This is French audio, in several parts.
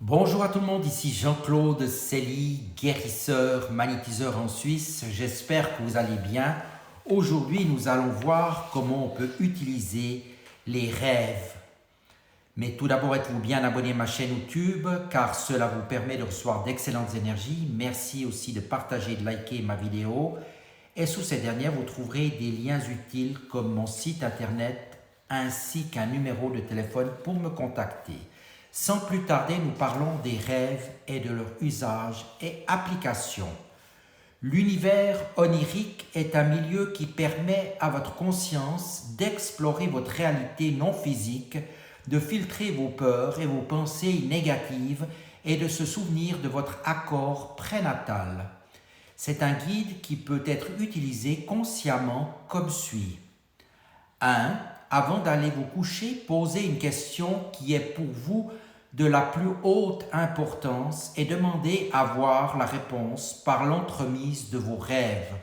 Bonjour à tout le monde, ici Jean-Claude Célie, guérisseur, magnétiseur en Suisse. J'espère que vous allez bien. Aujourd'hui, nous allons voir comment on peut utiliser les rêves. Mais tout d'abord, êtes-vous bien abonné à ma chaîne YouTube car cela vous permet de recevoir d'excellentes énergies. Merci aussi de partager et de liker ma vidéo. Et sous cette dernière, vous trouverez des liens utiles comme mon site internet ainsi qu'un numéro de téléphone pour me contacter. Sans plus tarder, nous parlons des rêves et de leur usage et application. L'univers onirique est un milieu qui permet à votre conscience d'explorer votre réalité non physique, de filtrer vos peurs et vos pensées négatives et de se souvenir de votre accord prénatal. C'est un guide qui peut être utilisé consciemment comme suit. 1. Avant d'aller vous coucher, posez une question qui est pour vous de la plus haute importance et demandez à voir la réponse par l'entremise de vos rêves.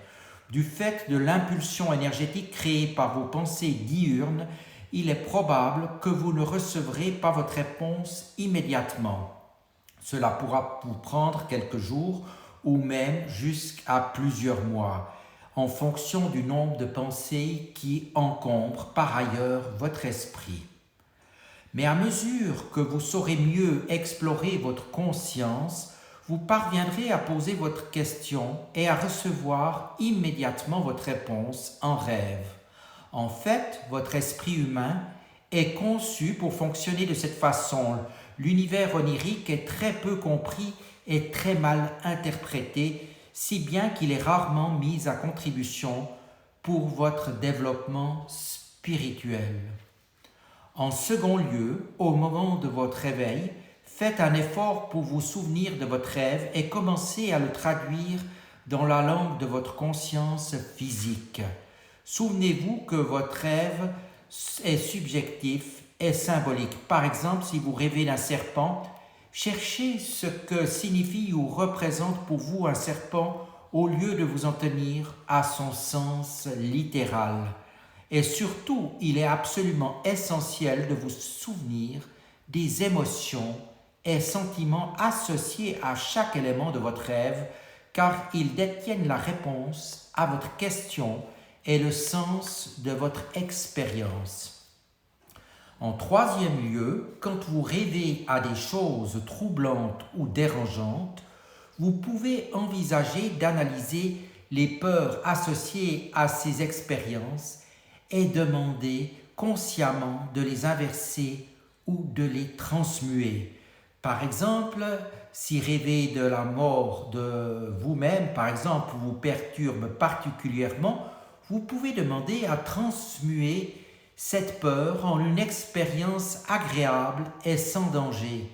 Du fait de l'impulsion énergétique créée par vos pensées diurnes, il est probable que vous ne recevrez pas votre réponse immédiatement. Cela pourra vous prendre quelques jours ou même jusqu'à plusieurs mois, en fonction du nombre de pensées qui encombrent par ailleurs votre esprit. Mais à mesure que vous saurez mieux explorer votre conscience, vous parviendrez à poser votre question et à recevoir immédiatement votre réponse en rêve. En fait, votre esprit humain est conçu pour fonctionner de cette façon. L'univers onirique est très peu compris et très mal interprété, si bien qu'il est rarement mis à contribution pour votre développement spirituel. En second lieu, au moment de votre réveil, faites un effort pour vous souvenir de votre rêve et commencez à le traduire dans la langue de votre conscience physique. Souvenez-vous que votre rêve est subjectif et symbolique. Par exemple, si vous rêvez d'un serpent, cherchez ce que signifie ou représente pour vous un serpent au lieu de vous en tenir à son sens littéral. Et surtout, il est absolument essentiel de vous souvenir des émotions et sentiments associés à chaque élément de votre rêve, car ils détiennent la réponse à votre question et le sens de votre expérience. En troisième lieu, quand vous rêvez à des choses troublantes ou dérangeantes, vous pouvez envisager d'analyser les peurs associées à ces expériences et demander consciemment de les inverser ou de les transmuer. Par exemple, si rêver de la mort de vous-même, par exemple, vous perturbe particulièrement, vous pouvez demander à transmuer cette peur en une expérience agréable et sans danger.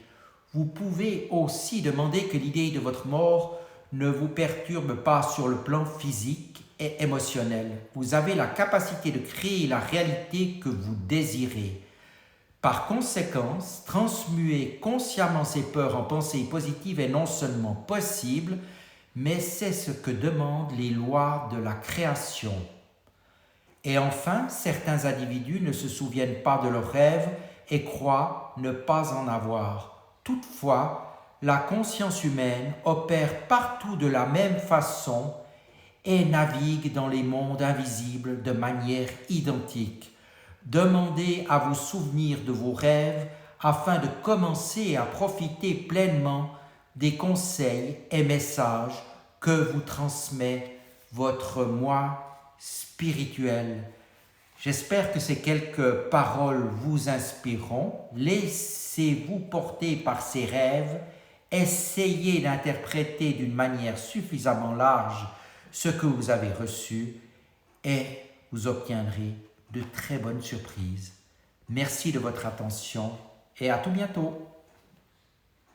Vous pouvez aussi demander que l'idée de votre mort ne vous perturbe pas sur le plan physique et émotionnel. Vous avez la capacité de créer la réalité que vous désirez. Par conséquent, transmuer consciemment ces peurs en pensées positives est non seulement possible, mais c'est ce que demandent les lois de la création. Et enfin, certains individus ne se souviennent pas de leurs rêves et croient ne pas en avoir. Toutefois, la conscience humaine opère partout de la même façon et navigue dans les mondes invisibles de manière identique. Demandez à vous souvenir de vos rêves afin de commencer à profiter pleinement des conseils et messages que vous transmet votre moi spirituel. J'espère que ces quelques paroles vous inspireront. Laissez-vous porter par ces rêves. Essayez d'interpréter d'une manière suffisamment large ce que vous avez reçu et vous obtiendrez de très bonnes surprises. Merci de votre attention et à tout bientôt.